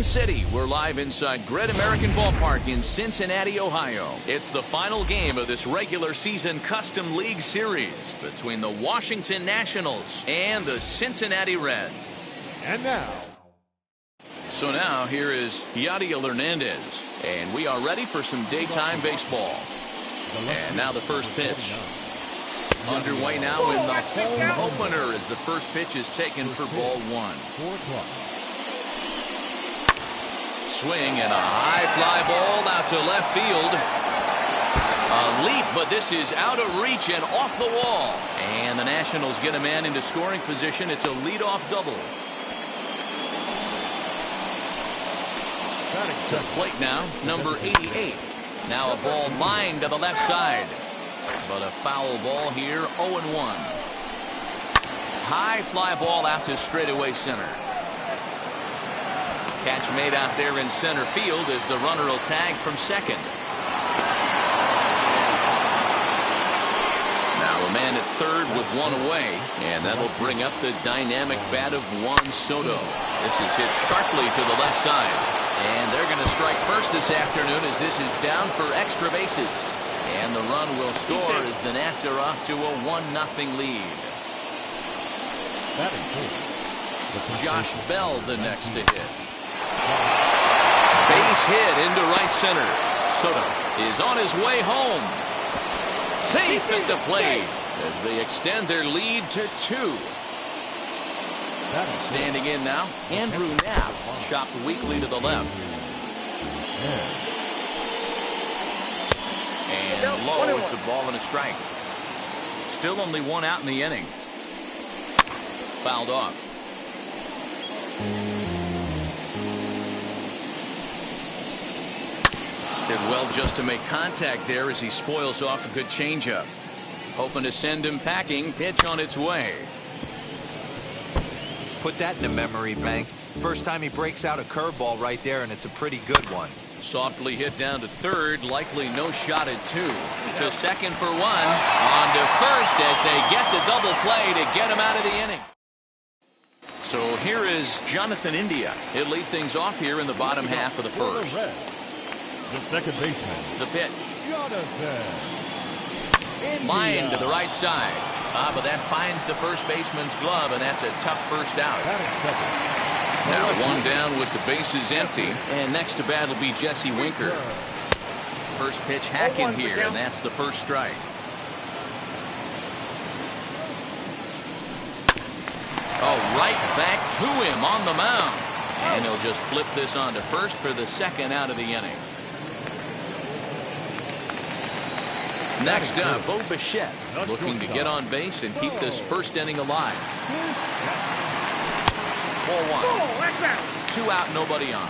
Queen City. We're live inside Great American Ballpark in Cincinnati, Ohio. It's the final game of this regular season Custom League Series between the Washington Nationals and the Cincinnati Reds. And now. So now here is Yadiel Hernandez, and we are ready for some daytime baseball. And now the first pitch. Underway now in the home opener as the first pitch is taken for ball one. Swing and a high fly ball out to left field. A leap, but this is out of reach and off the wall. And the Nationals get a man into scoring position. It's a leadoff double. To the plate now, number 88. Now a ball lined to the left side. But a foul ball here, 0-1. High fly ball out to straightaway center. Catch made out there in center field as the runner will tag from second. Now a man at third with one away, and that'll bring up the dynamic bat of Juan Soto. This is hit sharply to the left side. And they're going to strike first this afternoon as this is down for extra bases. And the run will score as the Nats are off to a 1-0 lead. Josh Bell the next to hit. Base hit into right center. Soto is on his way home. Safe at the plate as they extend their lead to 2. Standing in now, Andrew Knapp, chopped weakly to the left. And low, it's a ball and a strike. Still only one out in the inning. Fouled off. Did well just to make contact there as he spoils off a good changeup. Hoping to send him packing. Pitch on its way. Put that in the memory bank. First time he breaks out a curveball right there, and it's a pretty good one. Softly hit down to third, likely no shot at 2. To second for 1. On to first as they get the double play to get him out of the inning. So here is Jonathan India. He'll lead things off here in the bottom half of the first. The second baseman. The pitch. Jonathan India. Line to the right side. But that finds the first baseman's glove, and that's a tough first out. Now one down with the bases empty, and next to bat will be Jesse Winker. First pitch hacking here, and that's the first strike. Oh, right back to him on the mound. And he'll just flip this on to first for the second out of the inning. Next up, Bo Bichette, looking to get on base and keep this first inning alive. 4-1. 2 out, nobody on.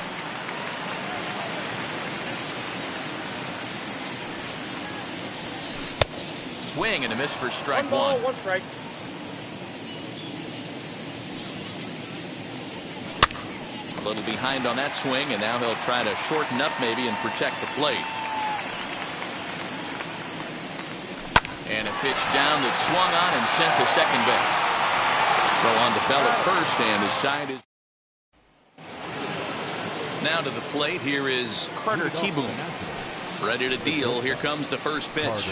Swing and a miss for strike 1. 1 strike. A little behind on that swing, and now he'll try to shorten up maybe and protect the plate. And a pitch down that swung on and sent to second base. Throw on to Bell at first, and his side is. Now to the plate, here is Carter Kieboom. Ready to deal. Here comes the first pitch.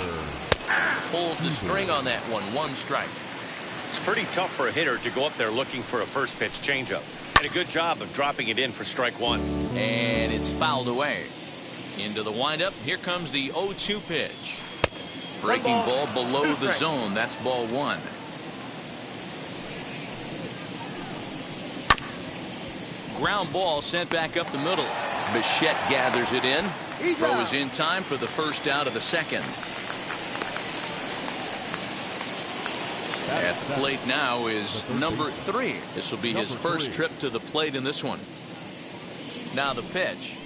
Pulls the string on that one. 1 strike. It's pretty tough for a hitter to go up there looking for a first pitch changeup. And a good job of dropping it in for strike 1. And it's fouled away. Into the windup. Here comes the 0-2 pitch. Breaking ball below the zone. That's ball 1. Ground ball sent back up the middle. Bichette gathers it in. Throw is in time for the first out of the second. At the plate now is number 3. This will be his first trip to the plate in this one. Now the pitch.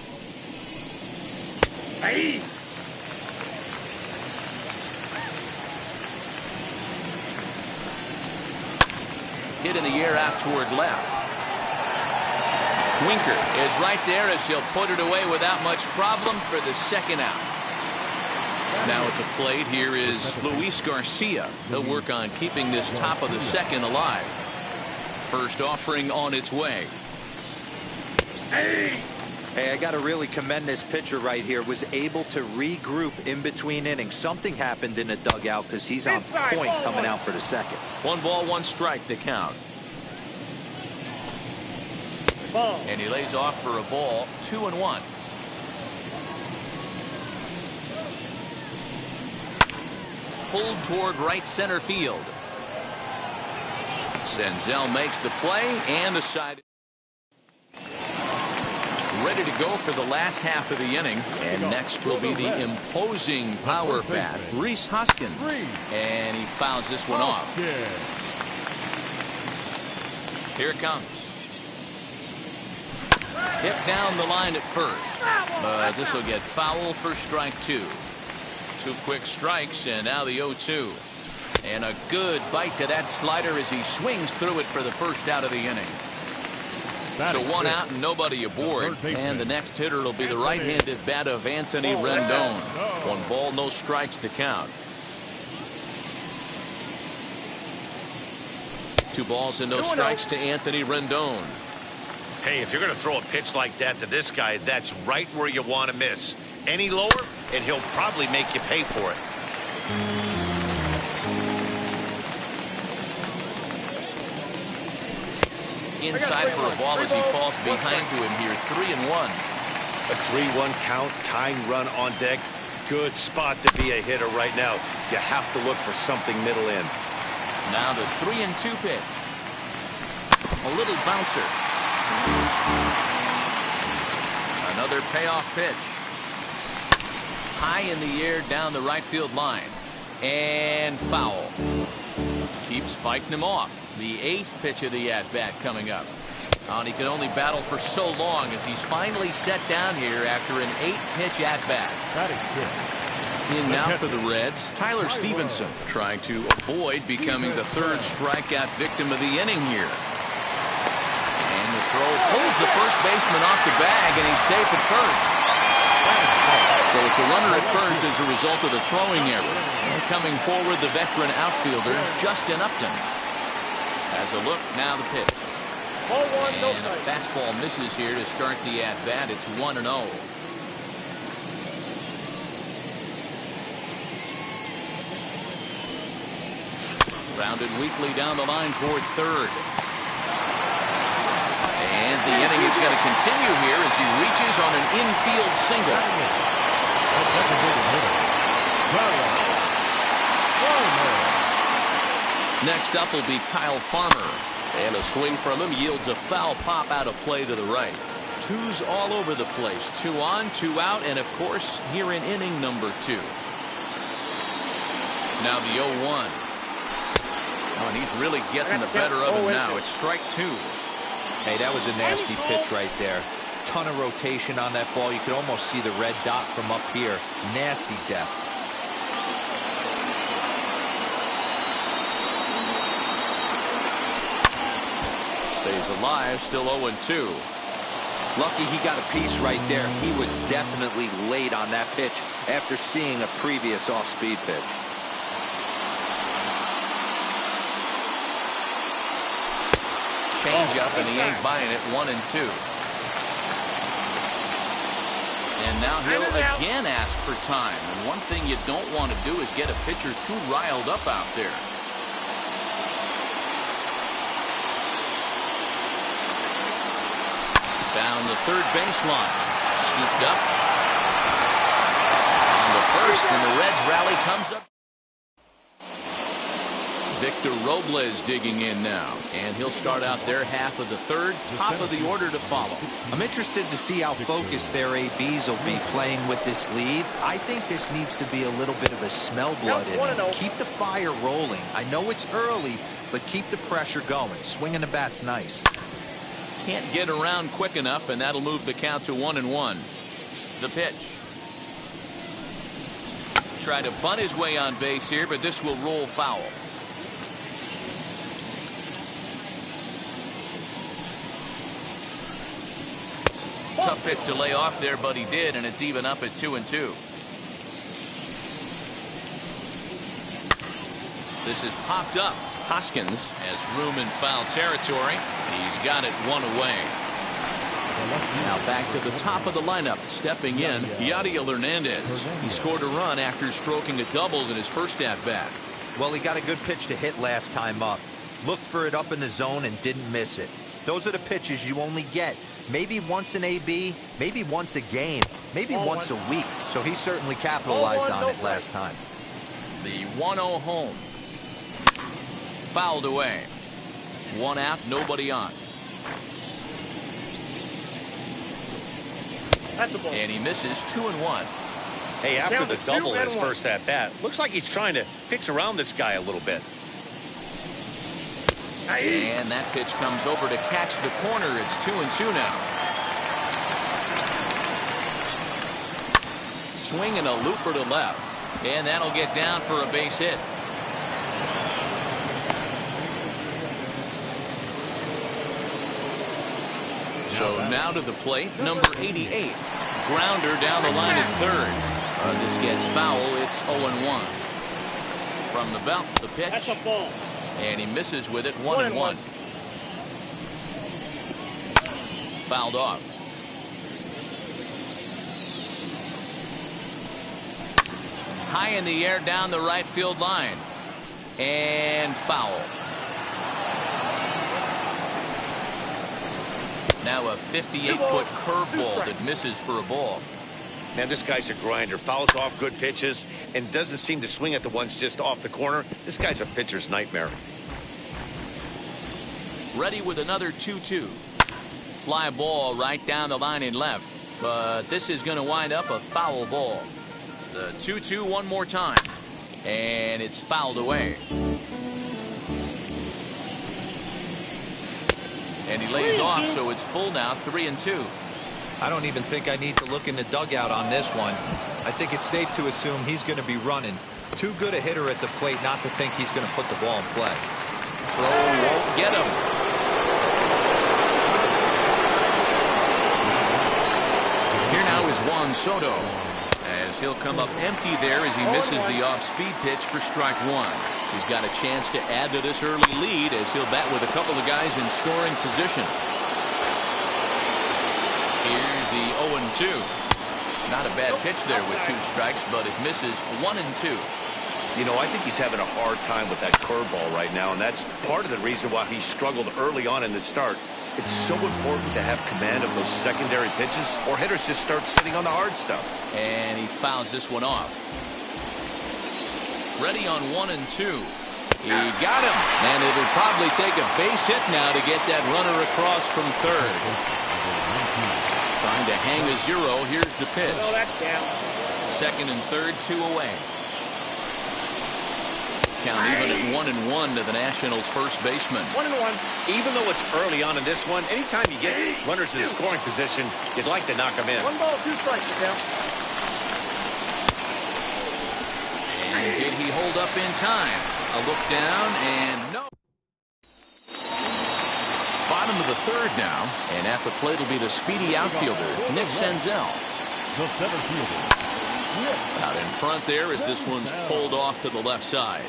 Hit in the air out toward left. Winker is right there as he'll put it away without much problem for the second out. Now at the plate, here is Luis Garcia. He'll work on keeping this top of the second alive. First offering on its way. Hey, I got to really commend this pitcher right here. Was able to regroup in between innings. Something happened in the dugout because he's on point coming out for the second. 1-1 the count. And he lays off for a ball. 2-1. Pulled toward right center field. Senzel makes the play and the side. Ready to go for the last half of the inning. And next will be the imposing power bat, Rhys Hoskins. And he fouls this one off. Here it comes. Hit down the line at first. But this will get foul for strike 2. 2 quick strikes, and now the 0-2. And a good bite to that slider as he swings through it for the first out of the inning. So 1 out and nobody aboard. And the next hitter will be the right-handed bat of Anthony Rendon. 1 ball, no strikes the count. 2 balls and no strikes to Anthony Rendon. Hey, if you're going to throw a pitch like that to this guy, that's right where you want to miss. Any lower, and he'll probably make you pay for it. Inside for a ball as he falls behind to him here. 3-1. A 3-1 count, tying run on deck. Good spot to be a hitter right now. You have to look for something middle in. Now the 3-2 pitch. A little bouncer. Another payoff pitch. High in the air down the right field line. And foul. Keeps fighting him off. The 8th pitch of the at-bat coming up. And he can only battle for so long as he's finally set down here after an 8-pitch at-bat. In now for the Reds, Tyler Stevenson, trying to avoid becoming the 3rd strikeout victim of the inning here. And the throw pulls the first baseman off the bag, and he's safe at first. So it's a runner at first as a result of the throwing error. And coming forward, the veteran outfielder, Justin Upton. As a look, now the pitch. And a fastball misses here to start the at-bat. It's 1-0. Grounded weakly down the line toward 3rd. And the inning is going to continue here as he reaches on an infield single. Next up will be Kyle Farmer. And a swing from him yields a foul pop out of play to the right. 2s all over the place. 2 on, 2 out, and of course, here in inning number 2. Now the 0-1. Oh, and he's really getting the better of him now. It's strike 2. Hey, that was a nasty pitch right there. Ton of rotation on that ball. You could almost see the red dot from up here. Nasty depth. Stays alive, still 0-2. Lucky he got a piece right there. He was definitely late on that pitch after seeing a previous off-speed pitch. Change up, and he ain't buying it. 1-2. And now he'll again ask for time. And one thing you don't want to do is get a pitcher too riled up out there. Down the 3rd baseline. Scooped up. On the 1st, and the Reds rally comes up. Victor Robles digging in now, and he'll start out their half of the 3rd, top of the order to follow. I'm interested to see how focused their ABs will be playing with this lead. I think this needs to be a little bit of a smell blood inning. Keep the fire rolling. I know it's early, but keep the pressure going. Swinging the bat's nice. Can't get around quick enough, and that'll move the count to 1-1. The pitch. Try to bunt his way on base here, but this will roll foul. Tough pitch to lay off there, but he did, and it's even up at 2-2. This is popped up. Hoskins has room in foul territory. He's got it 1 away. Now back to the top of the lineup. Stepping in, Yadiel Hernandez. He scored a run after stroking a double in his first at-bat. Well, he got a good pitch to hit last time up. Looked for it up in the zone and didn't miss it. Those are the pitches you only get. Maybe once an AB, maybe once a game, maybe once a week. So he certainly capitalized on it last time. The 1-0 home. Fouled away. 1 out, nobody on. And he misses 2-1. Hey, after the double in his first at-bat, looks like he's trying to pitch around this guy a little bit. And that pitch comes over to catch the corner. It's 2-2 now. Swing and a looper to left. And that'll get down for a base hit. So now to the plate, number 88. Grounder down the line at third. This gets foul. It's 0-1. From the belt, the pitch. That's a ball. And he misses with it, 1-1. Fouled off. High in the air down the right field line. And foul. Now a 58-foot curveball that misses for a ball. Man, this guy's a grinder. Fouls off good pitches and doesn't seem to swing at the ones just off the corner. This guy's a pitcher's nightmare. Ready with another 2-2. Fly ball right down the line and left. But this is going to wind up a foul ball. The 2-2 one more time. And it's fouled away. And he lays off, so it's full now, 3-2. I don't even think I need to look in the dugout on this one. I think it's safe to assume he's going to be running. Too good a hitter at the plate not to think he's going to put the ball in play. Throw won't get him. Here now is Juan Soto, as he'll come up empty there as he misses the off-speed pitch for strike one. He's got a chance to add to this early lead as he'll bat with a couple of guys in scoring position. Here's the 0-2. Not a bad pitch there with 2 strikes, but it misses 1-2. You know, I think he's having a hard time with that curveball right now, and that's part of the reason why he struggled early on in the start. It's so important to have command of those secondary pitches, or hitters just start sitting on the hard stuff. And he fouls this one off. Ready on 1-2. He got him, and it'll probably take a base hit now to get that runner across from third. Trying to hang a 0. Here's the pitch. Second and third, 2 away. Count even at 1-1 to the Nationals' first baseman. 1-1. Even though it's early on in this one, anytime you get runners in scoring position, you'd like to knock them in. 1 ball, 2 strikes, Miguel. And did he hold up in time? A look down and no. Bottom of the third now, and at the plate will be the speedy outfielder, Nick Senzel. The center fielder. Out in front there as this one's pulled off to the left side.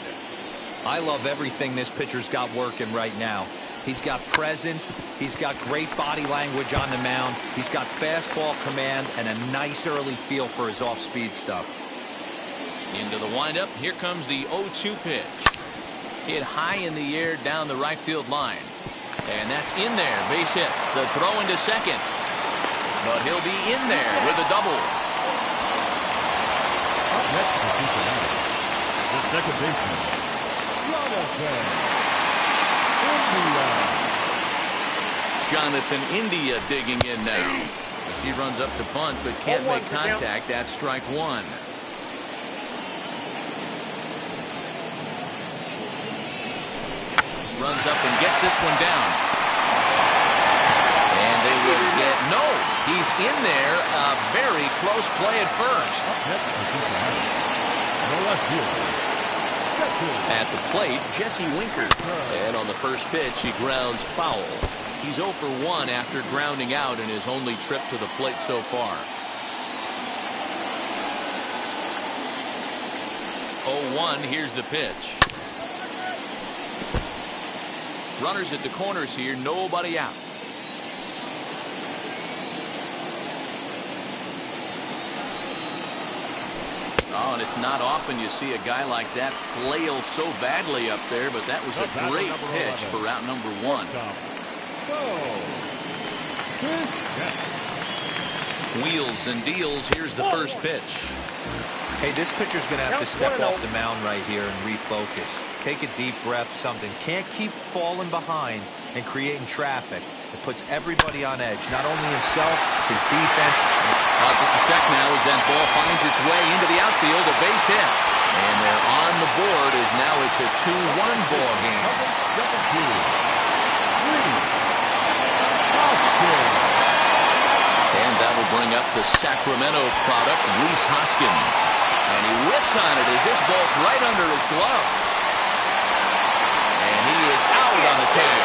I love everything this pitcher's got working right now. He's got presence. He's got great body language on the mound. He's got fastball command and a nice early feel for his off-speed stuff. Into the windup. Here comes the 0-2 pitch. Hit high in the air down the right field line. And that's in there. Base hit. The throw into second. But he'll be in there with a double. Up next is Cincinnati. The second baseman, Jonathan India digging in now. As he runs up to bunt but can't make contact. That's strike one. Runs up and gets this one down. And they will get no. He's in there. A very close play at first. At the plate, Jesse Winker. And on the first pitch, he grounds foul. He's 0 for 1 after grounding out in his only trip to the plate so far. 0-1, here's the pitch. Runners at the corners here, nobody out. Oh, and it's not often you see a guy like that flail so badly up there, but that was a great pitch for out number 1. Wheels and deals. Here's the first pitch. Hey, this pitcher's going to have to step off the mound right here and refocus. Take a deep breath, something. Can't keep falling behind and creating traffic. It puts everybody on edge, not only himself, his defense. Just a sec now as that ball finds its way into the outfield, a base hit. And they're on the board as now it's a 2-1 ball game. And that'll bring up the Sacramento product, Rhys Hoskins. And he whips on it as this ball's right under his glove. And he is out on the tag.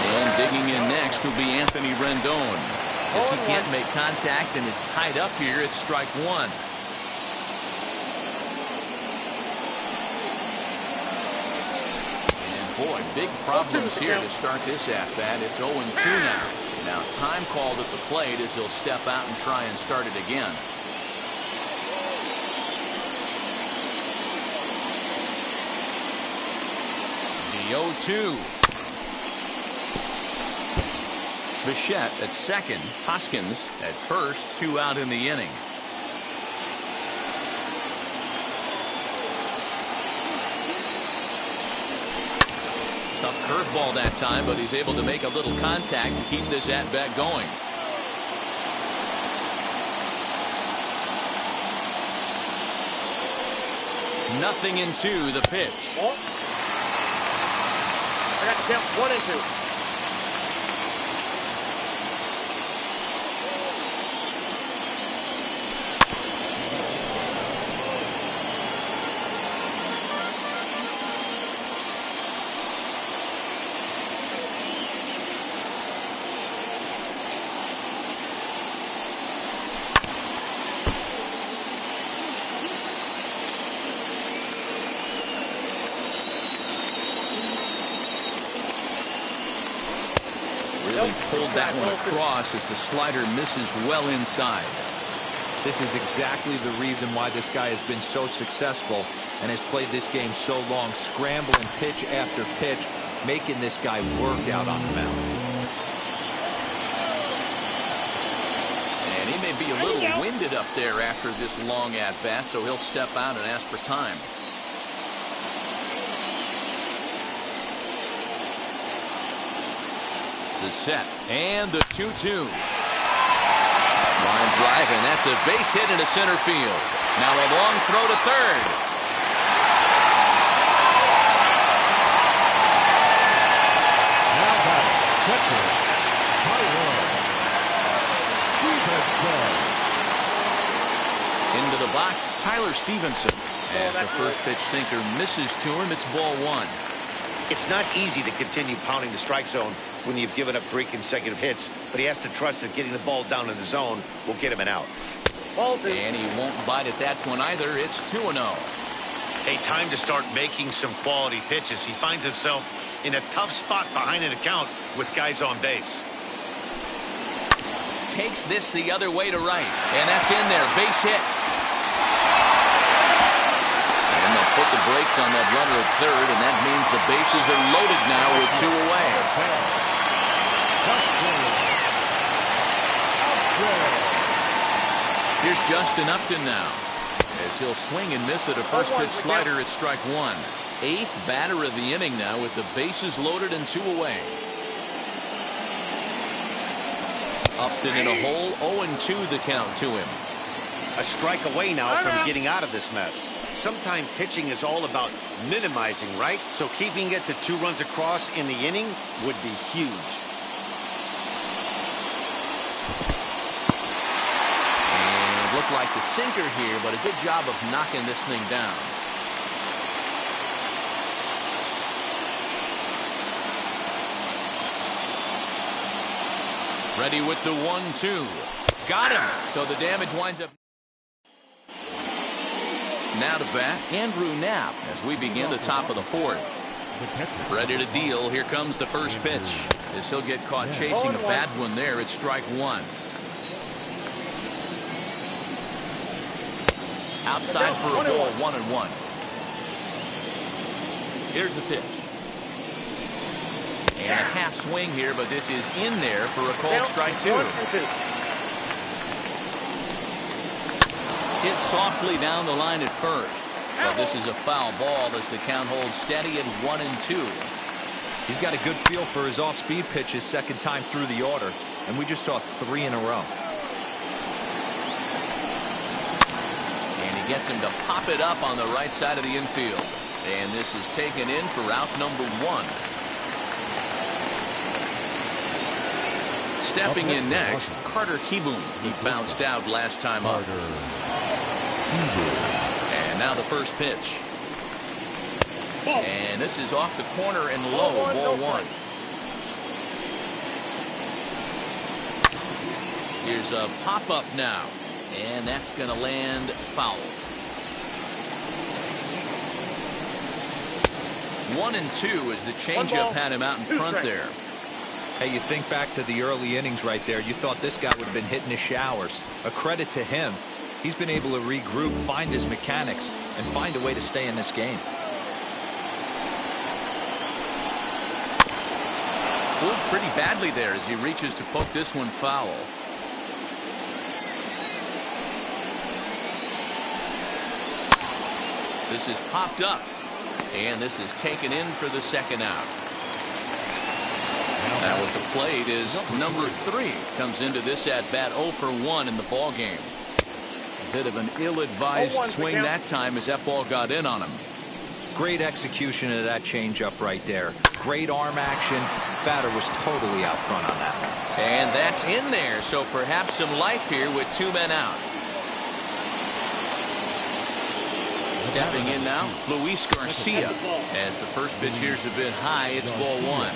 And digging in next will be Anthony Rendon. As he can't make contact and is tied up here, it's strike 1. And boy, big problems here to start this at-bat. It's 0-2 now. Now time called at the plate as he'll step out and try and start it again. The 0-2. Bichette at second, Hoskins at first, 2 out in the inning. Tough curveball that time, but he's able to make a little contact to keep this at-bat going. Nothing in 2, the pitch. I got to count 1 and 2. Really pulled that one across as the slider misses well inside. This is exactly the reason why this guy has been so successful and has played this game so long, scrambling pitch after pitch, making this guy work out on the mound. And he may be a little winded up there after this long at-bat, so he'll step out and ask for time. The set and the 2-2. Line drive, and that's a base hit into center field. Now a long throw to third. Now back, catcher, Into the box, Tyler Stevenson. As the first pitch sinker misses to him, it's ball 1. It's not easy to continue pounding the strike zone when you've given up 3 consecutive hits, but he has to trust that getting the ball down in the zone will get him an out. And he won't bite at that one either. It's 2-0. A time to start making some quality pitches. He finds himself in a tough spot behind an account with guys on base. Takes this the other way to right, and that's in there. Base hit. And they'll put the brakes on that runner at third, and that means the bases are loaded now with 2 away. Here's Justin Upton now, as he'll swing and miss at a first pitch slider at strike 1. 8th batter of the inning now with the bases loaded and 2 away. Upton in a hole, 0-2 the count to him. A strike away now from getting out of this mess. Sometimes pitching is all about minimizing, right? So keeping it to 2 runs across in the inning would be huge. And looked like the sinker here, but a good job of knocking this thing down. Ready with the 1-2. Got him. So the damage winds up. Now to bat, Andrew Knapp as we begin the top of the 4th. The catcher. Ready to deal. Here comes the first pitch. As he'll get caught chasing a bad one there. It's strike one. Outside for a ball, 1-1. Here's the pitch. And a half swing here, but this is in there for a called strike two. Hit softly down the line at first. But this is a foul ball as the count holds steady at 1-2. He's got a good feel for his off-speed pitches second time through the order, and we just saw 3 in a row. And he gets him to pop it up on the right side of the infield. And this is taken in for out number 1. Stepping in next, Carter Kieboom. He bounced out last time up. And now the first pitch. And this is off the corner and low, ball 1. Here's a pop-up now. And that's going to land foul. 1-2 as the changeup had him out in front there. Hey, you think back to the early innings right there. You thought this guy would have been hitting his showers. A credit to him. He's been able to regroup, find his mechanics, and find a way to stay in this game. Flew pretty badly there as he reaches to poke this one foul. This is popped up. And this is taken in for the second out. Now at the plate is number 3. Comes into this at bat 0 for 1 in the ball game. Bit of an ill-advised swing that time as that ball got in on him. Great execution of that changeup right there. Great arm action. Batter was totally out front on that one. And that's in there, so perhaps some life here with 2 men out. Stepping in now, Luis Garcia. As the first pitch here's a bit high, it's ball 1.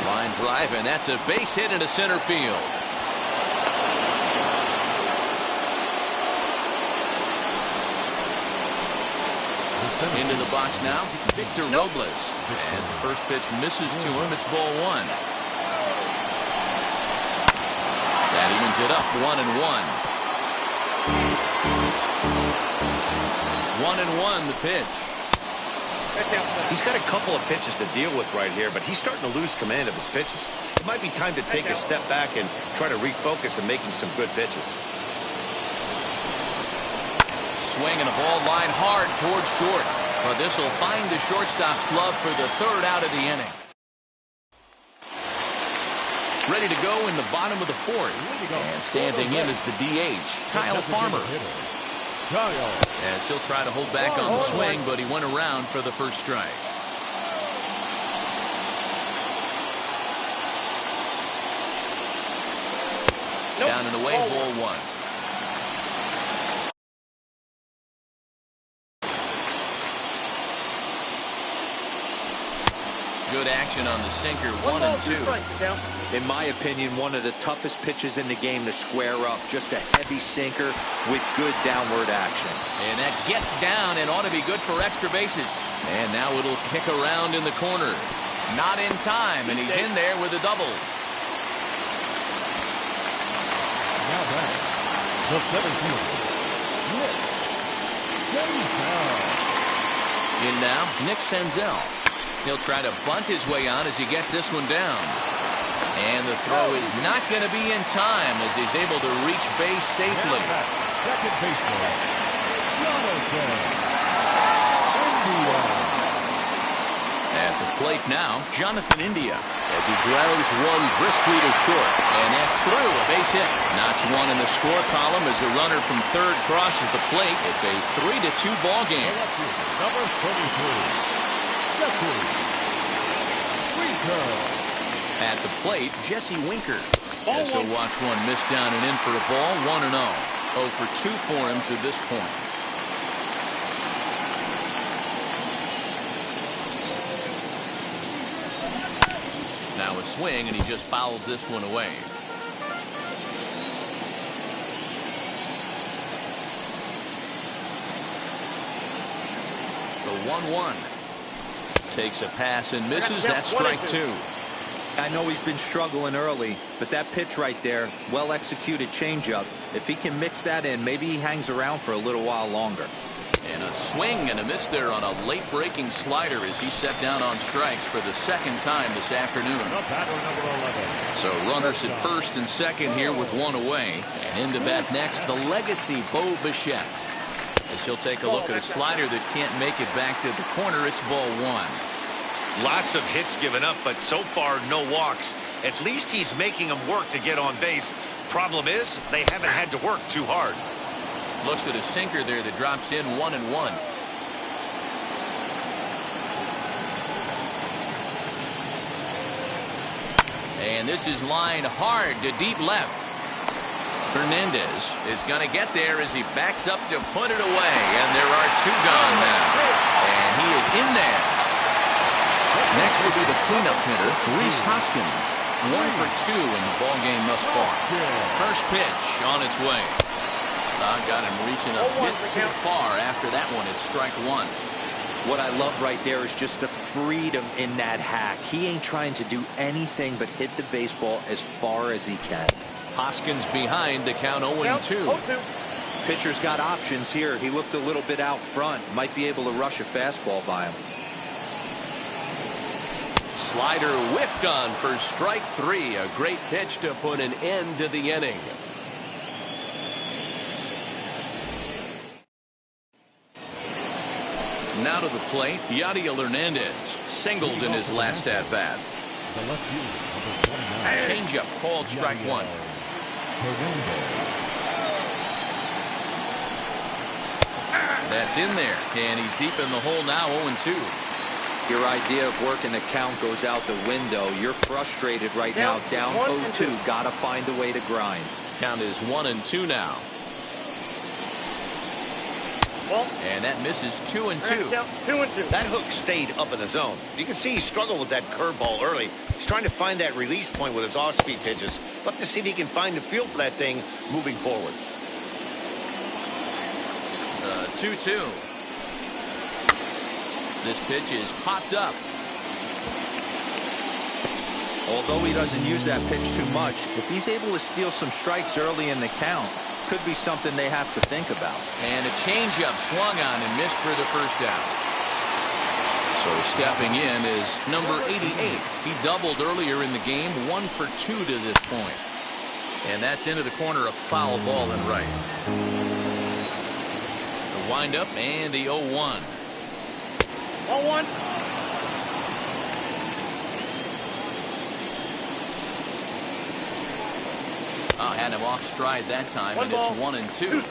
Line drive, and that's a base hit into center field. Into the box now, Victor Robles. As the first pitch misses to him, it's ball 1. That evens it up, 1-1. 1-1 the pitch. He's got a couple of pitches to deal with right here, but he's starting to lose command of his pitches. It might be time to take a step back and try to refocus on making some good pitches. Swing and a ball line hard towards short. But this will find the shortstop's glove for the 3rd out of the inning. Ready to go in the bottom of the 4th. And standing in is the DH, Kyle Farmer. As he'll try to hold back on the swing, but he went around for the first strike. Down and away, ball 1. Good action on the sinker, 1-2. In my opinion, one of the toughest pitches in the game to square up. Just a heavy sinker with good downward action. And that gets down and ought to be good for extra bases. And now it'll kick around in the corner. Not in time, and he's in there with a double. Now back, the 17th, Nick Senzel. In now, Nick Senzel. He'll try to bunt his way on as he gets this one down. And the throw is not going to be in time as he's able to reach base safely. Second baseman, Jonathan India. At the plate now, Jonathan India as he grounds one briskly to short. And that's through, a base hit. Notch 1 in the score column as the runner from 3rd crosses the plate. It's a 3-2 ball game. Number 33. At the plate, Jesse Winker. As he'll watch one miss down and in for a ball, 1-0. 0 for 2 for him to this point. Now a swing, and he just fouls this one away. 1-1. Takes a pass and misses. That's strike 2. I know he's been struggling early, but that pitch right there, well executed changeup. If he can mix that in, maybe he hangs around for a little while longer. And a swing and a miss there on a late breaking slider as he set down on strikes for the second time this afternoon. So runners at first and second here with one away. And into bat next, the legacy Bo Bichette. As he'll take a look at a slider that can't make it back to the corner. It's ball 1. Lots of hits given up, but so far no walks. At least he's making them work to get on base. Problem is, they haven't had to work too hard. Looks at a sinker there that drops in 1-1. And this is lined hard to deep left. Hernandez is going to get there as he backs up to put it away. And there are 2 gone now. And he is in there. Next will be the cleanup hitter, Rhys Hoskins. 1 for 2 in the ballgame thus far. First pitch on its way. Got him reaching a bit too far after that one. It's strike 1. What I love right there is just the freedom in that hack. He ain't trying to do anything but hit the baseball as far as he can. Hoskins behind, the count 0-2. Pitcher's got options here. He looked a little bit out front. Might be able to rush a fastball by him. Slider whiffed on for strike 3. A great pitch to put an end to the inning. Now to the plate, Yadiel Hernandez singled in his last at bat. Changeup called strike 1. That's in there, and he's deep in the hole now. 0-2. Your idea of working the count goes out the window. You're frustrated right now, down 0-2. Gotta find a way to grind. Count is 1-2 now. And that misses 2-2. That hook stayed up in the zone. You can see he struggled with that curveball early. He's trying to find that release point with his off-speed pitches. We'll have to see if he can find the feel for that thing moving forward. 2-2. This pitch is popped up. Although he doesn't use that pitch too much, if he's able to steal some strikes early in the count, could be something they have to think about. And a changeup swung on and missed for the first out. So stepping in is number 88. He doubled earlier in the game, 1 for 2 to this point. And that's into the corner, a foul ball and right. The windup and the 0-1. 0-1. Had him off stride that time, and it's 1-2.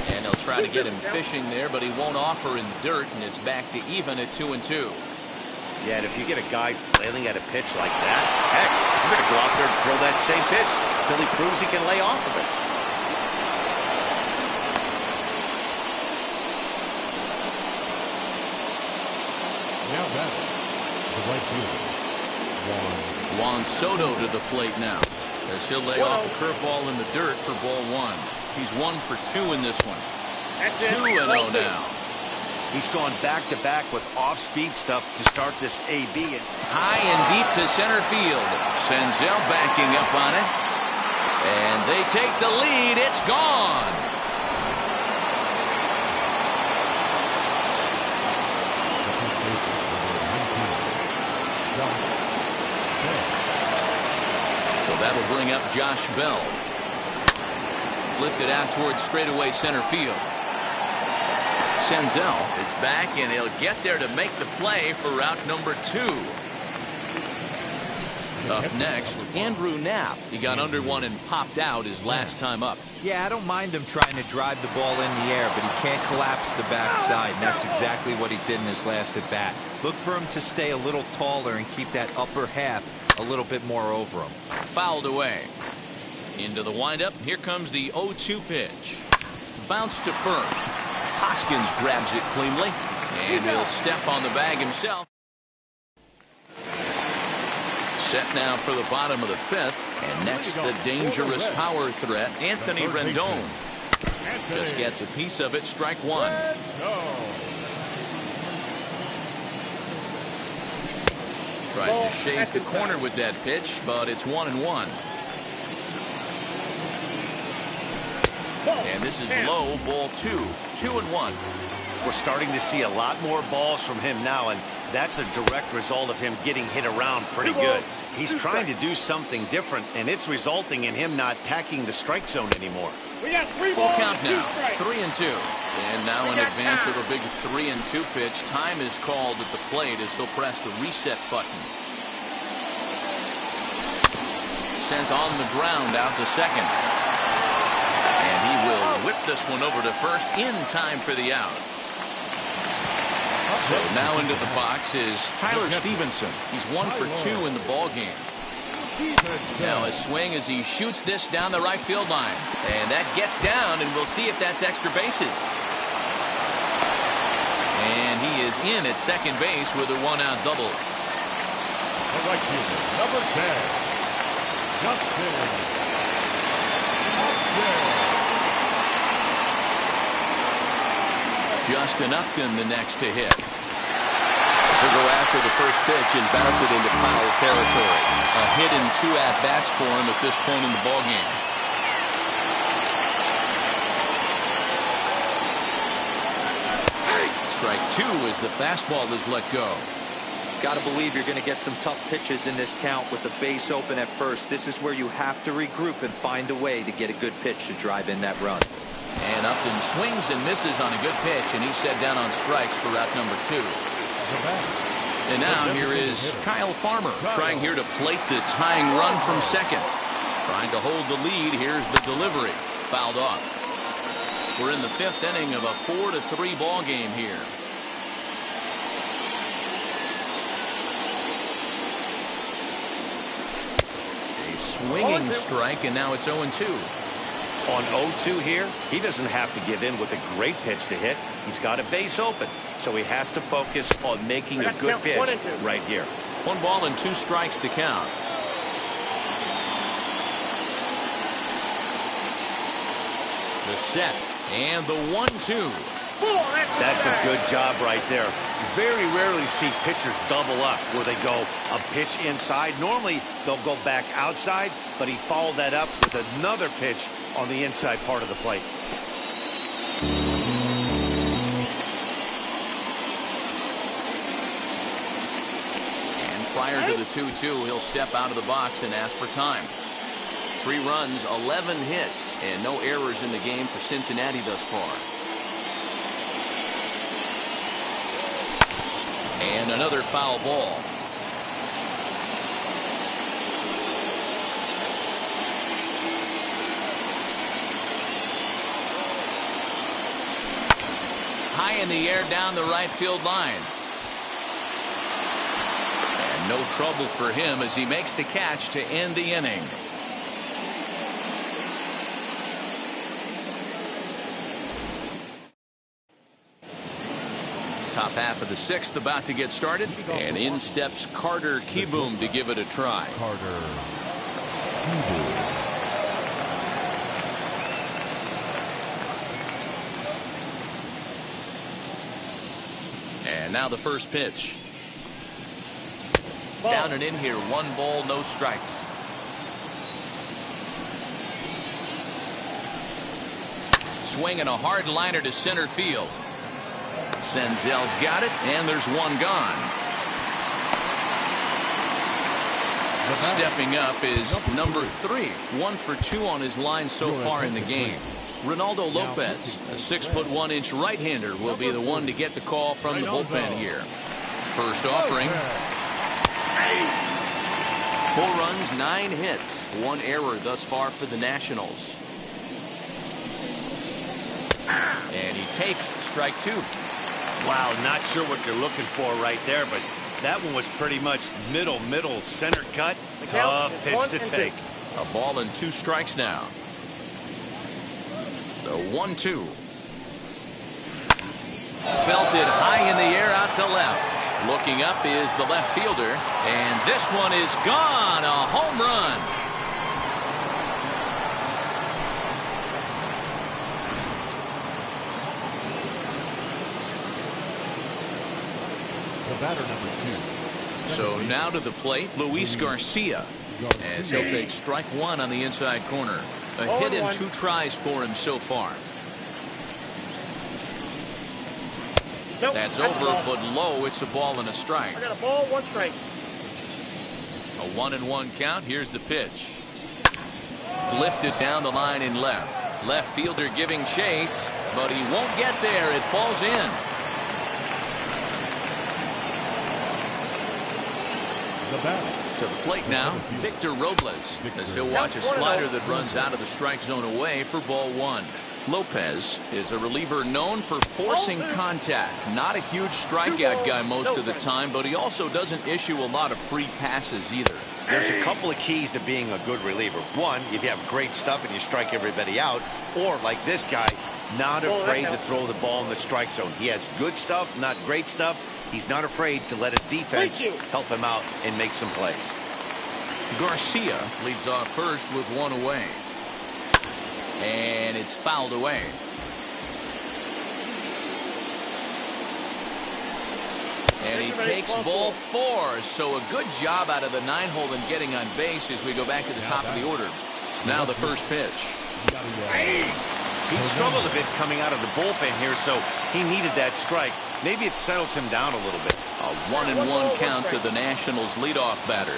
And they'll try to get him fishing there, but he won't offer in the dirt, and it's back to even at 2-2. Yeah, and if you get a guy flailing at a pitch like that, heck, you're going to go out there and throw that same pitch until he proves he can lay off of it. Now that the right fielder, Juan Soto to the plate now, as he'll lay off a curveball in the dirt for ball 1. He's 1 for 2 in this one. 2-0 now. He's gone back-to-back with off-speed stuff to start this AB. High and deep to center field. Senzel backing up on it. And they take the lead. It's gone. So that'll bring up Josh Bell. Lifted out towards straightaway center field. Senzel is back, and he'll get there to make the play for route number 2. Up next, Andrew Knapp. He got under one and popped out his last time up. Yeah, I don't mind him trying to drive the ball in the air, but he can't collapse the backside, and that's exactly what he did in his last at bat. Look for him to stay a little taller and keep that upper half a little bit more over him. Fouled away. Into the windup. Here comes the 0-2 pitch. Bounce to first. Hoskins grabs it cleanly, and he'll step on the bag himself. Set now for the bottom of the 5th, and next the dangerous power threat, Anthony Rendon. Just gets a piece of it. Strike one. Tries to shave the corner with that pitch, but it's 1-1. And this is low, ball 2. 2-1. We're starting to see a lot more balls from him now, and that's a direct result of him getting hit around pretty good. He's trying to do something different, and it's resulting in him not attacking the strike zone anymore. Full count now, 3-2. And now in advance of a big 3-2 pitch, time is called at the plate as he'll press the reset button. Sent on the ground out to second. And he will whip this one over to first in time for the out. So now into the box is Tyler Stevenson. He's 1 for 2 in the ball game. Now a swing as he shoots this down the right field line. And that gets down, and we'll see if that's extra bases. And he is in at second base with a 1-out double. The right fielder, number 10, Justin Upton the next to hit. So go after the first pitch and bounce it into foul territory. A hit and 2 at-bats for him at this point in the ballgame. Strike 2 as the fastball is let go. Got to believe you're going to get some tough pitches in this count with the base open at first. This is where you have to regroup and find a way to get a good pitch to drive in that run. And Upton swings and misses on a good pitch, and he's set down on strikes for route number 2. And now here is Kyle Farmer trying here to plate the tying run from second. Trying to hold the lead. Here's the delivery. Fouled off. We're in the 5th inning of a 4-3 ball game here. A swinging strike, and now it's 0-2. On 0-2 here, he doesn't have to give in with a great pitch to hit. He's got a base open, so he has to focus on making a good pitch right here. 1 ball and 2 strikes to count. The set and the 1-2. That's a good job right there. Very rarely see pitchers double up where they go a pitch inside. Normally they'll go back outside, but he followed that up with another pitch on the inside part of the plate. And prior to the 2-2, he'll step out of the box and ask for time. 3 runs, 11 hits, and no errors in the game for Cincinnati thus far. And another foul ball. High in the air down the right field line. And no trouble for him as he makes the catch to end the inning. Top half of the 6th about to get started, and in steps Carter Kieboom to give it a try. Carter And now the first pitch. Down and in here, 1 ball, no strikes. Swinging a hard liner to center field. Senzel's got it, and there's 1 gone. Stepping up is number 3. 1 for 2 on his line so far in the game. Ronaldo Lopez, a 6'1" right-hander, will be the one to get the call from the bullpen here. First offering. 4 runs, 9 hits, 1 error thus far for the Nationals. And he takes strike 2. Wow, not sure what you're looking for right there, but that one was pretty much middle, center cut. Tough pitch to take. A ball and 2 strikes now. The 1-2. Belted high in the air out to left. Looking up is the left fielder, and this one is gone. A home run. batter number 2. So now to the plate, Luis Garcia, as he'll take strike one on the inside corner. A hit in 2 tries for him so far. Nope, That's over, but low. It's a ball and a strike. I got a ball, 1 strike. A 1-1 count. Here's the pitch. Lifted down the line in left. Left fielder giving chase, but he won't get there. It falls in. The batter. To the plate now, Victor Robles, as he'll watch a slider that runs out of the strike zone away for ball 1. Lopez is a reliever known for forcing contact. Not a huge strikeout guy most of the time, but he also doesn't issue a lot of free passes either. There's a couple of keys to being a good reliever. One, if you have great stuff and you strike everybody out, or like this guy, not afraid to throw the ball in the strike zone. He has good stuff, not great stuff. He's not afraid to let his defense help him out and make some plays. Garcia leads off first with 1 away. And it's fouled away. And he takes ball 4. So a good job out of the 9-hole in getting on base as we go back to the top of the order. Now the first pitch. He struggled a bit coming out of the bullpen here, so he needed that strike. Maybe it settles him down a little bit. A 1-1 count to the Nationals leadoff batter.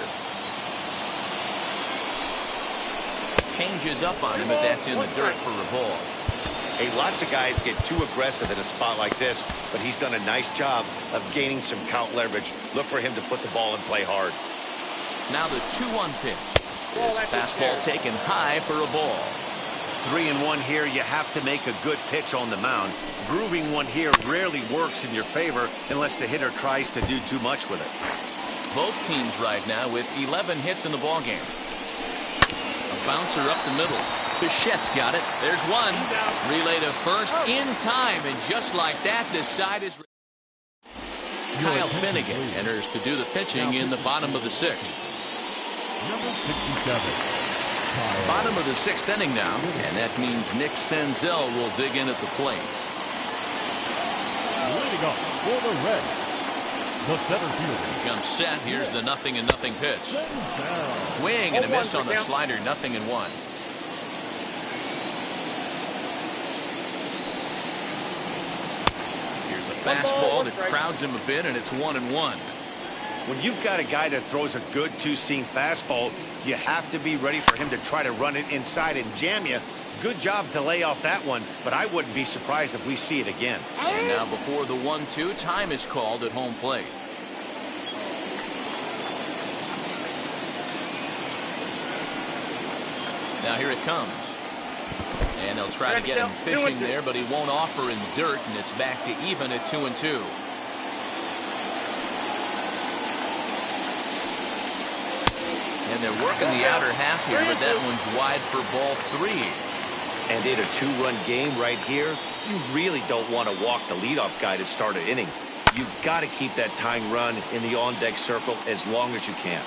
Changes up on him, but that's in the dirt for a ball. Hey, lots of guys get too aggressive in a spot like this, but he's done a nice job of gaining some count leverage. Look for him to put the ball and play hard. Now the 2-1 pitch. Is a fastball taken high for a ball. 3-1 here. You have to make a good pitch on the mound. Grooving one here rarely works in your favor unless the hitter tries to do too much with it. Both teams right now with 11 hits in the ballgame. A bouncer up the middle. Bichette's got it. There's one. Relay to first in time, and just like that, this side is. Kyle Finnegan enters to do the pitching in the bottom of the 6th. Number 67. Bottom of the 6th inning now, and that means Nick Senzel will dig in at the plate. Leading off for the Reds, the center fielder. He comes set. Here's the 0-0 pitch. Swing and a miss on the slider. 0-1. Here's a fastball that crowds him a bit, and it's 1-1. When you've got a guy that throws a good two-seam fastball, you have to be ready for him to try to run it inside and jam you. Good job to lay off that one, but I wouldn't be surprised if we see it again. And now before the 1-2, time is called at home plate. Now here it comes. And they'll try to get him fishing there, but he won't offer in the dirt, and it's back to even at 2-2. And they're working the outer half here, but that one's wide for ball 3. And in a 2-run game right here, you really don't want to walk the leadoff guy to start an inning. You've got to keep that tying run in the on-deck circle as long as you can.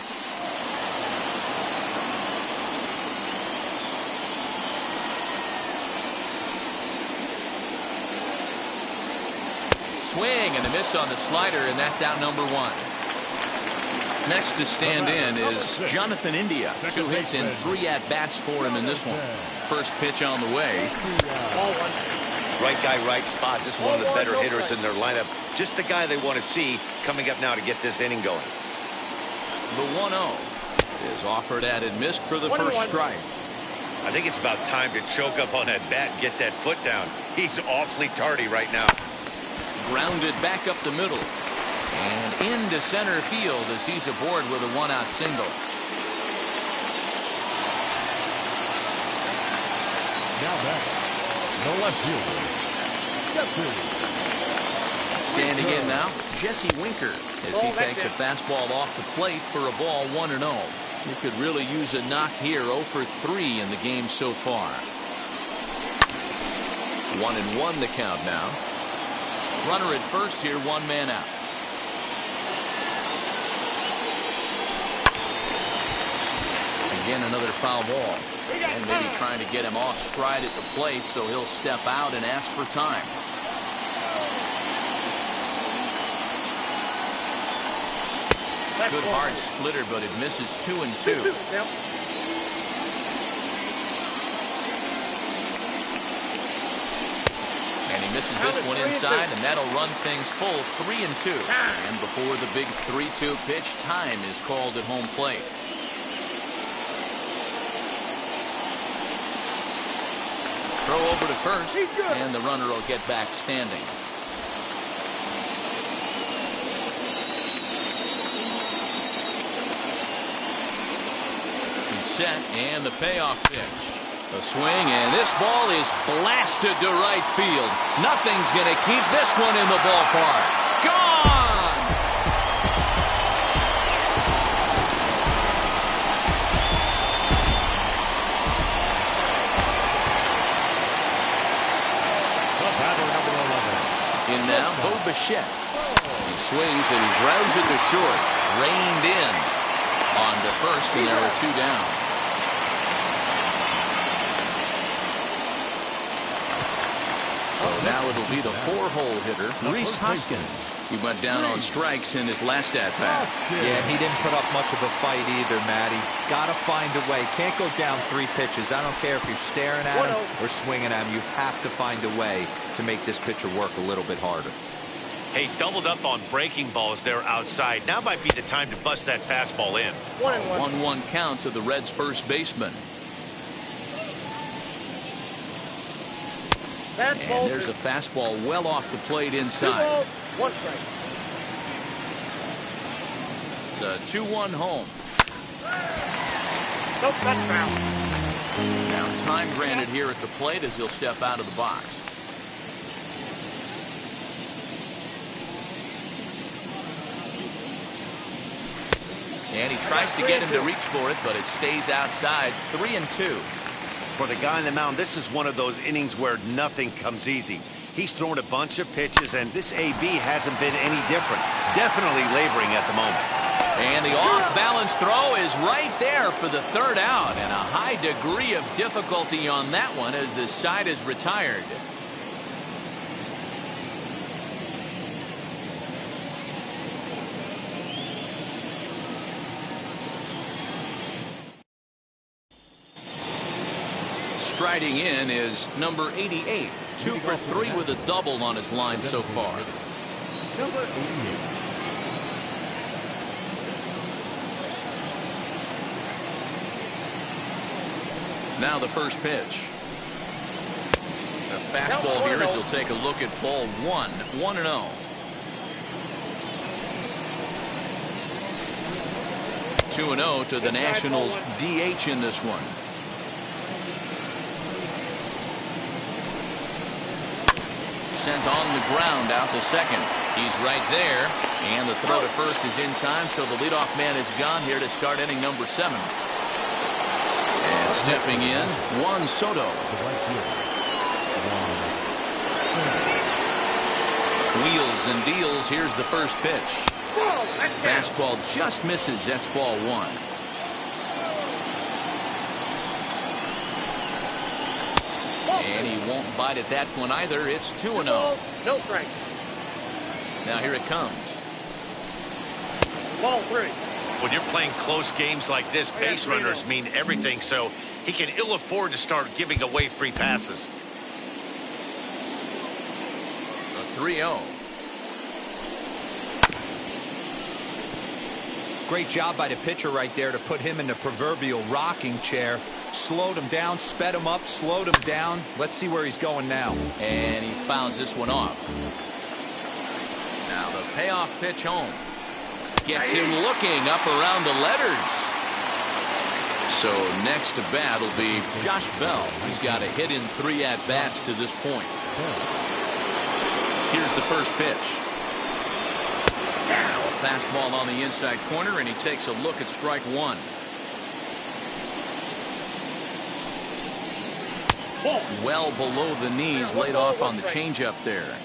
Swing and a miss on the slider, and that's out number 1. Next to stand in is Jonathan India. 2 hits and 3 at-bats for him in this one. First pitch on the way. Right guy, right spot. This is one of the better hitters in their lineup. Just the guy they want to see coming up now to get this inning going. The 1-0 is offered at and missed for the first strike. I think it's about time to choke up on that bat and get that foot down. He's awfully tardy right now. Grounded back up the middle. And into center field as he's aboard with a 1-out single. Now back, no left fielder. Standing in now, Jesse Winker as he takes a fastball off the plate for a ball 1-0. He could really use a knock here. 0 for 3 in the game so far. 1-1 the count now. Runner at first here, 1 man out. Again, another foul ball. And maybe trying to get him off stride at the plate, so he'll step out and ask for time. Good hard splitter, but it misses 2-2. Yep. And he misses this one inside, and that'll run things full 3-2. And before the big 3-2 pitch, time is called at home plate. Throw over to first, and the runner will get back standing. He's set, and the payoff pitch. A swing, and this ball is blasted to right field. Nothing's going to keep this one in the ballpark. Gone! The batter, number 11. In now, Bo Bichette. He swings and grounds it to short. Reined in. On to first, and there are 2 down. Now it'll be the 4-hole hitter, Rhys Hoskins. He went down on strikes in his last at-bat. Yeah, he didn't put up much of a fight either, Matty. Got to find a way. Can't go down 3 pitches. I don't care if you're staring at him or swinging at him. You have to find a way to make this pitcher work a little bit harder. Hey, doubled up on breaking balls there outside. Now might be the time to bust that fastball in. 1-1 count to the Reds' first baseman. And there's a fastball well off the plate inside. 2 balls, 1 strike. The 2-1 home. Nope, that's foul. Now time granted here at the plate as he'll step out of the box. And he tries to get him to reach for it, but it stays outside. 3-2. For the guy on the mound, this is one of those innings where nothing comes easy. He's thrown a bunch of pitches, and this AB hasn't been any different. Definitely laboring at the moment. And the off-balance throw is right there for the 3rd out, and a high degree of difficulty on that one as the side is retired. Striding in is number 88. 2 for 3 with a double on his line so far. Number 88. Now the first pitch. The fastball here as he'll take a look at ball 1. 1-0. Two 2-0 to the Nationals DH in this one. Sent on the ground out to second. He's right there, and the throw to first is in time, so the leadoff man is gone here to start inning number 7. And stepping in, Juan Soto. Wheels and deals. Here's the first pitch. Fastball just misses. That's ball 1. And he won't bite at that one either. It's 2-0. No strike. Now here it comes. Ball 3. When you're playing close games like this, base runners mean everything, so he can ill afford to start giving away free passes. A 3-0. Great job by the pitcher right there to put him in the proverbial rocking chair. Slowed him down, sped him up, slowed him down. Let's see where he's going now. And he fouls this one off. Now the payoff pitch home. Gets him looking up around the letters. So next to bat will be Josh Bell. He's got a hit in 3 at-bats to this point. Here's the first pitch. Now a fastball on the inside corner, and he takes a look at strike 1. Well below the knees, laid off on the changeup there.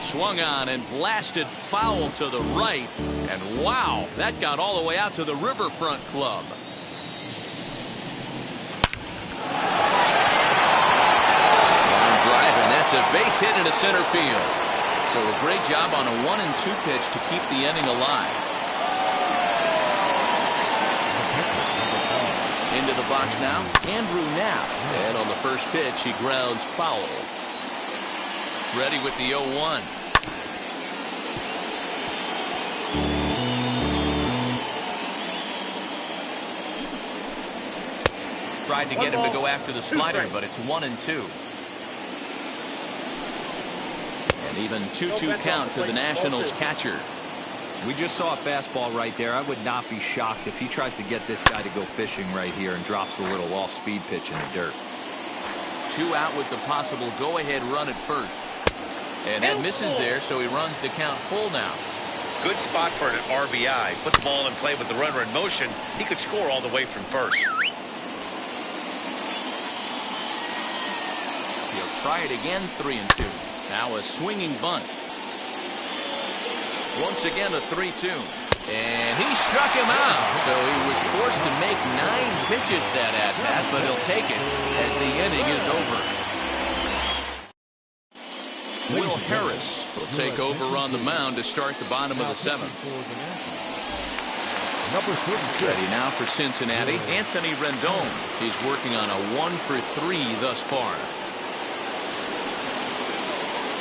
Swung on and blasted foul to the right. And wow, that got all the way out to the Riverfront Club. Line drive, and that's a base hit into center field. So a great job on a 1-2 pitch to keep the inning alive. Into the box now, Andrew Knapp. And on the first pitch, he grounds foul. Ready with the 0-1. Tried to get him to go after the slider, but it's 1-2. And even 2-2 count to the Nationals catcher. We just saw a fastball right there. I would not be shocked if he tries to get this guy to go fishing right here and drops a little off-speed pitch in the dirt. 2 out with the possible go-ahead run at first. And that misses there, so he runs the count full now. Good spot for an RBI. Put the ball in play with the runner in motion. He could score all the way from first. He'll try it again, 3-2. Now a swinging bunt. Once again a 3-2. And he struck him out. So he was forced to make 9 pitches that at-bat, but he'll take it as the inning is over. Will Harris will take over on the mound to start the bottom of the 7th. Ready now for Cincinnati, Anthony Rendon. He's working on a 1-for-3 thus far.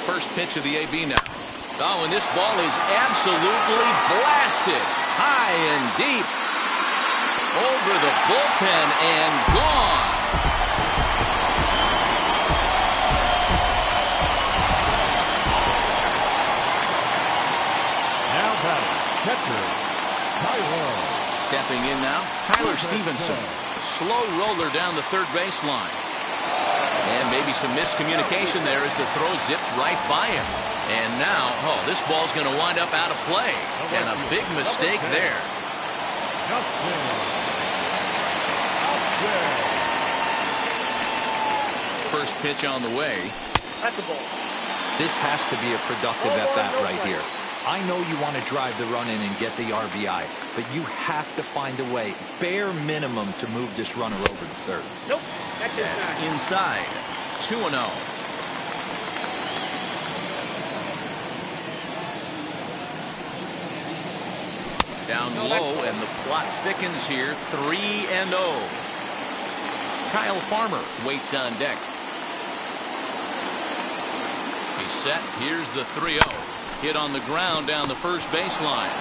First pitch of the AB now. Oh, and this ball is absolutely blasted. High and deep. Over the bullpen and gone. Now batting, catcher, Tyler. Stepping in now, Tyler Stevenson. Slow roller down the third baseline. And maybe some miscommunication there as the throw zips right by him. And now, oh, this ball's going to wind up out of play. And a big mistake there. First pitch on the way. That's a ball. This has to be a productive at-bat right here. I know you want to drive the run in and get the RBI, but you have to find a way, bare minimum, to move this runner over to third. Nope. That's inside. 2-0. Down low, and the plot thickens here. 3-0. Kyle Farmer waits on deck. He's set. Here's the 3-0. Hit on the ground down the first baseline.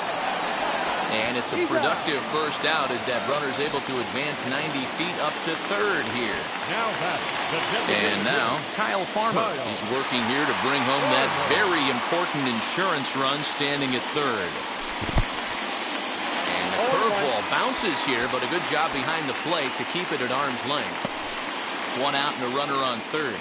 And it's a productive first out as that runner's able to advance 90 feet up to third here. And now Kyle Farmer. He's working here to bring home that very important insurance run standing at third. And the curveball bounces here, but a good job behind the plate to keep it at arm's length. 1 out and a runner on third.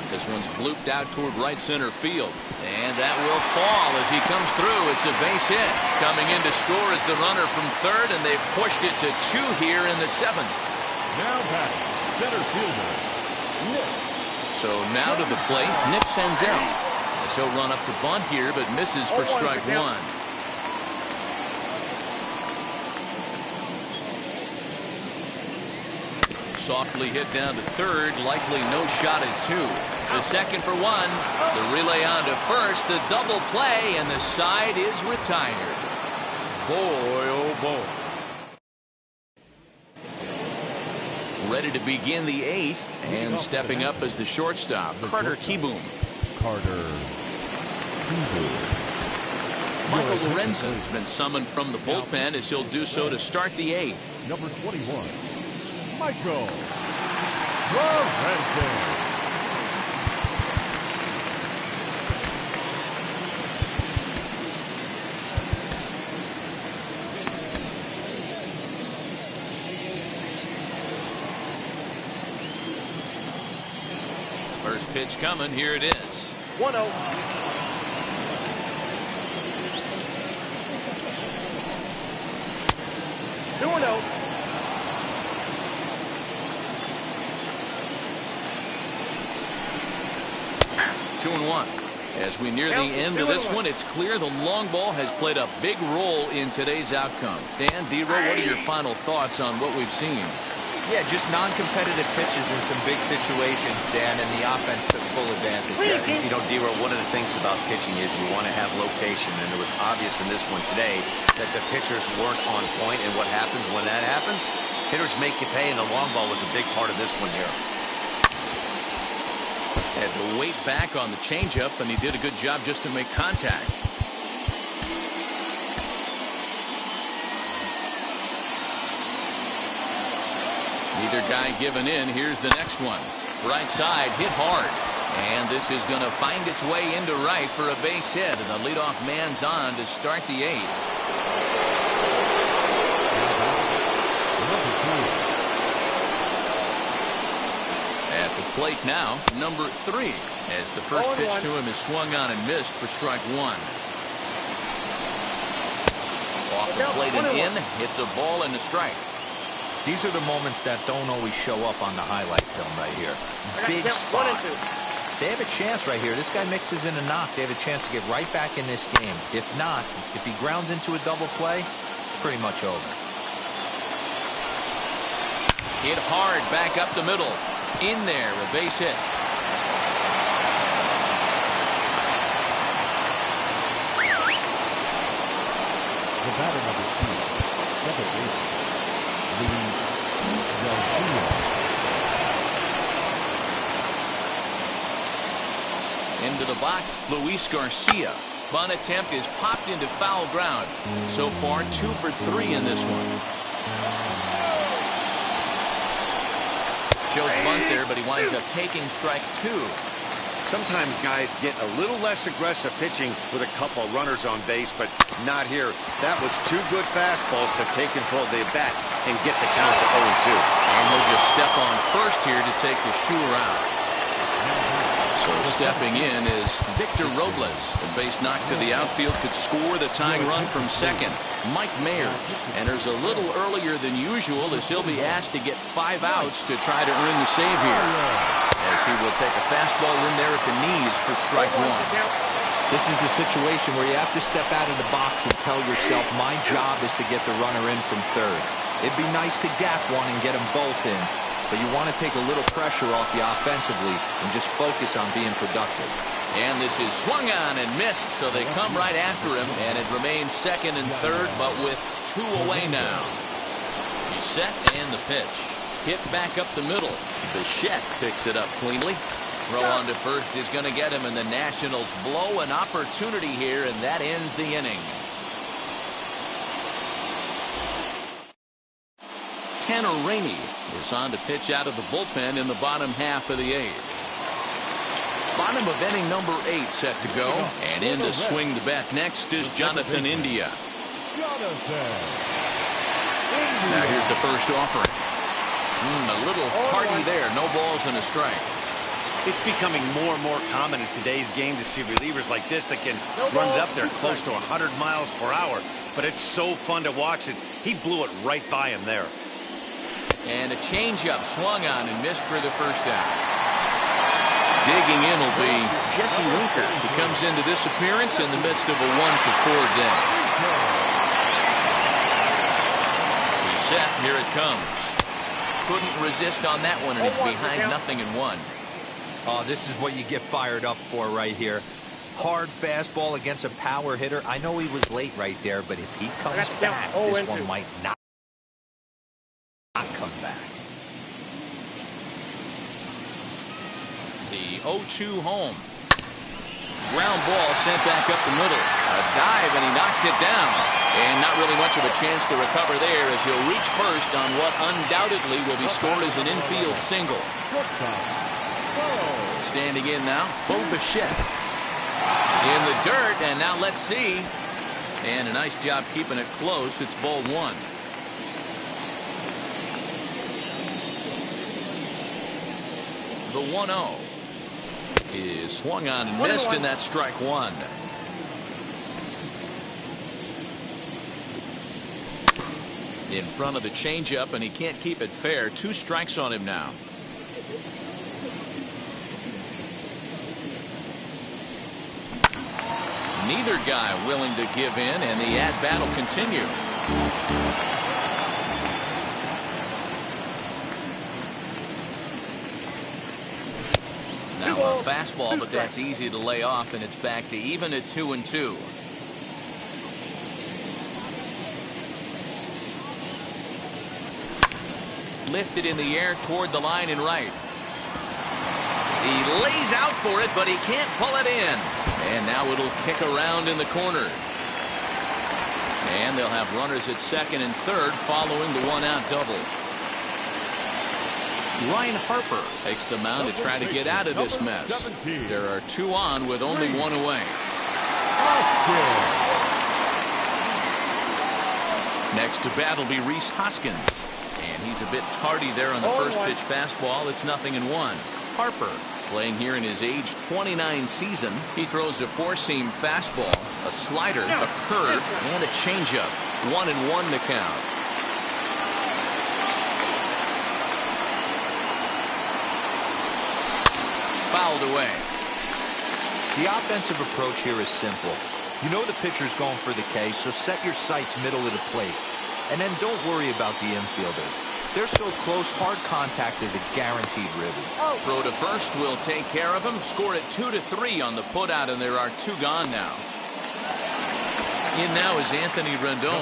This one's blooped out toward right center field. And that will fall as he comes through. It's a base hit. Coming in to score is the runner from third, and they've pushed it to 2 here in the 7th. Now batting, center fielder, Nick. So now to the plate, Nick Senzel. As he'll run up to bunt here, but misses for strike 1. Softly hit down to third, likely no shot at 2. The second for 1. The relay on to first, the double play, and the side is retired. Boy, oh boy. Ready to begin the 8th, and stepping up as the shortstop, Carter Kieboom. Michael Lorenzen has been summoned from the bullpen as he'll do so to start the 8th. Number 21. Michael Lorenzen. First pitch coming. Here it is. 1-0. Two and 1. As we near the end of this one, it's clear the long ball has played a big role in today's outcome. Dan, D-Row, what are your final thoughts on what we've seen? Yeah, just non-competitive pitches in some big situations, Dan, and the offense took full advantage. Yeah, you know, D-Row, one of the things about pitching is you want to have location, and it was obvious in this one today that the pitchers weren't on point, and what happens when that happens? Hitters make you pay, and the long ball was a big part of this one here. Had to wait back on the changeup, and he did a good job just to make contact. Neither guy giving in. Here's the next one. Right side, hit hard. And this is going to find its way into right for a base hit. And the leadoff man's on to start the 8th. At the plate now, number 3. As the first pitch to him is swung on and missed for strike 1. Off the plate and in. Hits a ball and a strike. These are the moments that don't always show up on the highlight film right here. Big spot. They have a chance right here. This guy mixes in a knock. They have a chance to get right back in this game. If not, if he grounds into a double play, it's pretty much over. Hit hard back up the middle. In there, a base hit. The batter number 2, second baseman, Luis Garcia. Into the box, Luis Garcia. Bunt attempt is popped into foul ground. So far, 2 for 3 in this one. Shows bunt there, but he winds up taking strike 2. Sometimes guys get a little less aggressive pitching with a couple of runners on base, but not here. That was 2 good fastballs to take control of the at-bat and get the count to 0-2. And he'll just step on first here to take the Shure out. So stepping in is Victor Robles. A base knock to the outfield could score the tying run from second. Mike Mayers enters a little earlier than usual as he'll be asked to get 5 outs to try to earn the save here. As he will take a fastball in there at the knees for strike 1. This is a situation where you have to step out of the box and tell yourself, my job is to get the runner in from third. It'd be nice to gap one and get them both in, but you want to take a little pressure off you offensively and just focus on being productive. And this is swung on and missed, so they come right after him, and it remains second and third, but with 2 away now. He's set, and the pitch. Hit back up the middle. Bichette picks it up cleanly. Throw on to first is going to get him, and the Nationals blow an opportunity here, and that ends the inning. Tanner Rainey is on to pitch out of the bullpen in the bottom half of the 8th. Bottom of inning number 8 set to go, and in to swing the bat next is Jonathan India. Now here's the first offering. A little tardy there. No balls and a strike. It's becoming more and more common in today's game to see relievers like this that can run it up there close to 100 miles per hour. But it's so fun to watch it. He blew it right by him there. And a changeup swung on and missed for the first out. Digging in will be Jesse Winker. He comes into this appearance in the midst of a 1-for-4 day. He's set. Here it comes. Couldn't resist on that one, and he's behind 0-1. Oh, this is what you get fired up for right here. Hard fastball against a power hitter. I know he was late right there, but if he comes back, this one might not come back. The 0-2 home. Ground ball sent back up the middle. A dive, and he knocks it down. And not really much of a chance to recover there as he'll reach first on what undoubtedly will be scored as an infield single. Standing in now, Bo Bichette. In the dirt, and now let's see. And a nice job keeping it close. It's ball 1. The 1-0 is swung on and missed, and that's strike 1. In front of the changeup, and he can't keep it fair. 2 strikes on him now. Neither guy willing to give in, and the at-bat will continue. Now a fastball, but that's easy to lay off, and it's back to even at 2-2. Lifted in the air toward the line and right. He lays out for it, but he can't pull it in. And now it'll kick around in the corner. And they'll have runners at second and third following the one-out double. Ryan Harper takes the mound to try to get out of this mess. 17. There are 2 on with only 1 away. Next to bat will be Rhys Hoskins. And he's a bit tardy there on the first pitch fastball. It's 0-1. Harper playing here in his age 29 season. He throws a 4-seam fastball, a slider, a curve, and a changeup. 1-1 to count. Fouled away. The offensive approach here is simple. You know the pitcher's going for the K, so set your sights middle of the plate. And then don't worry about the infielders. They're so close, hard contact is a guaranteed ribby. Throw to first will take care of him. Scored at 2-3 on the putout, and there are 2 gone now. In now is Anthony Rendon.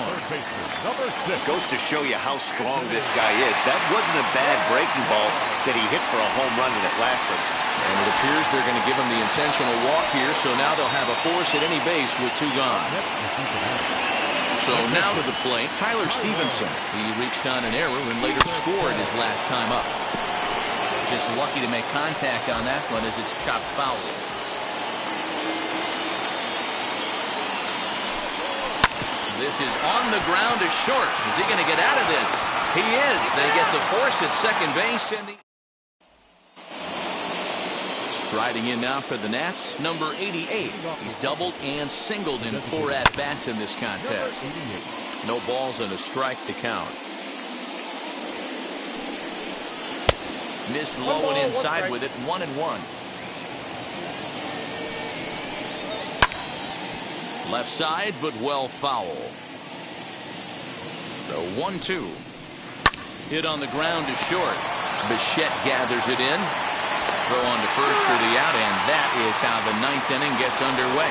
Number 6. Goes to show you how strong this guy is. That wasn't a bad breaking ball that he hit for a home run, and it lasted. And it appears they're going to give him the intentional walk here, so now they'll have a force at any base with 2 gone. So now to the plate, Tyler Stevenson. He reached on an error and later scored his last time up. Just lucky to make contact on that one as it's chopped foul. This is on the ground to short. Is he going to get out of this? He is. They get the force at second base, and the striding in now for the Nats, number 88. He's doubled and singled in 4 at-bats in this contest. No balls and a strike to count. Missed low and inside with it, 1-1. Left side, but well foul. So 1-2. Hit on the ground to short. Bichette gathers it in. Throw on to first for the out, and that is how the 9th inning gets underway.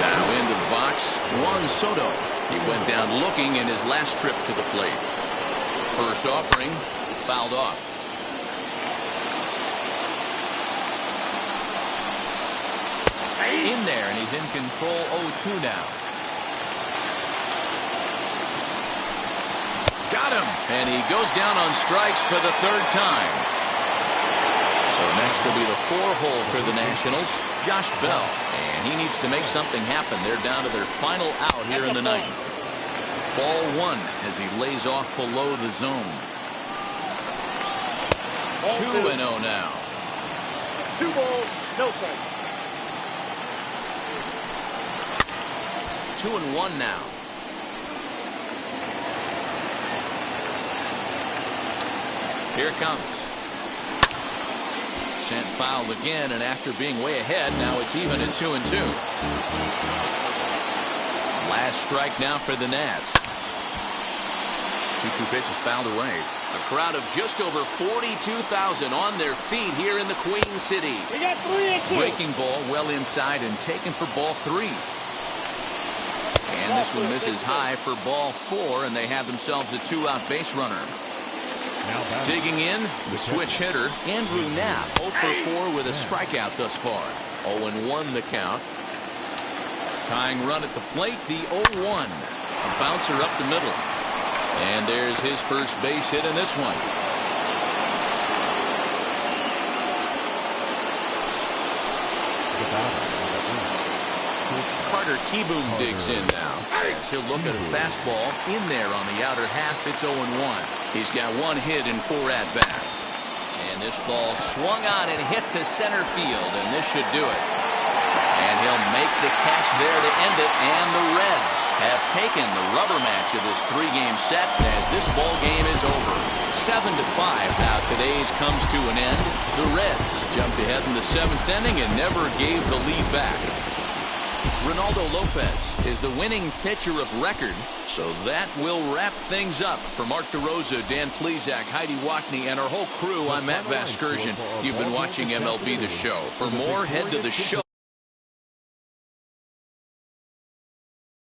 Now into the box, Juan Soto. He went down looking in his last trip to the plate. First offering, fouled off. In there, and he's in control 0-2 now. Got him, and he goes down on strikes for the 3rd time. So next will be the 4-hole for the Nationals, Josh Bell. And he needs to make something happen. They're down to their final out here in the 9th. Ball 1 as he lays off below the zone. 2-0 now. 2 balls, no strikes. 2-1 now. Here it comes. Sent foul again, and after being way ahead, now it's even at 2-2. Last strike now for the Nats. 2-2 pitch is fouled away. A crowd of just over 42,000 on their feet here in the Queen City. We got 3-2. Breaking ball well inside and taken for ball 3. And this one misses high for ball 4, and they have themselves a 2-out base runner. Digging in, the switch hitter, Andrew Knapp, 0 for 4 with a strikeout thus far. 0-1 the count. Tying run at the plate, the 0-1. A bouncer up the middle. And there's his first base hit in this one. Carter Kieboom digs in now. As he'll look at a fastball in there on the outer half. It's 0-1. He's got 1 hit in 4 at-bats. And this ball swung on and hit to center field, and this should do it. And he'll make the catch there to end it, and the Reds have taken the rubber match of this 3-game set as this ball game is over. 7-5 now today's comes to an end. The Reds jumped ahead in the 7th inning and never gave the lead back. Ronaldo Lopez is the winning pitcher of record. So that will wrap things up. For Mark DeRosa, Dan Plesac, Heidi Wackney, and our whole crew, I'm Matt Vasgersian. You've been watching MLB The Show. For more, head to the show.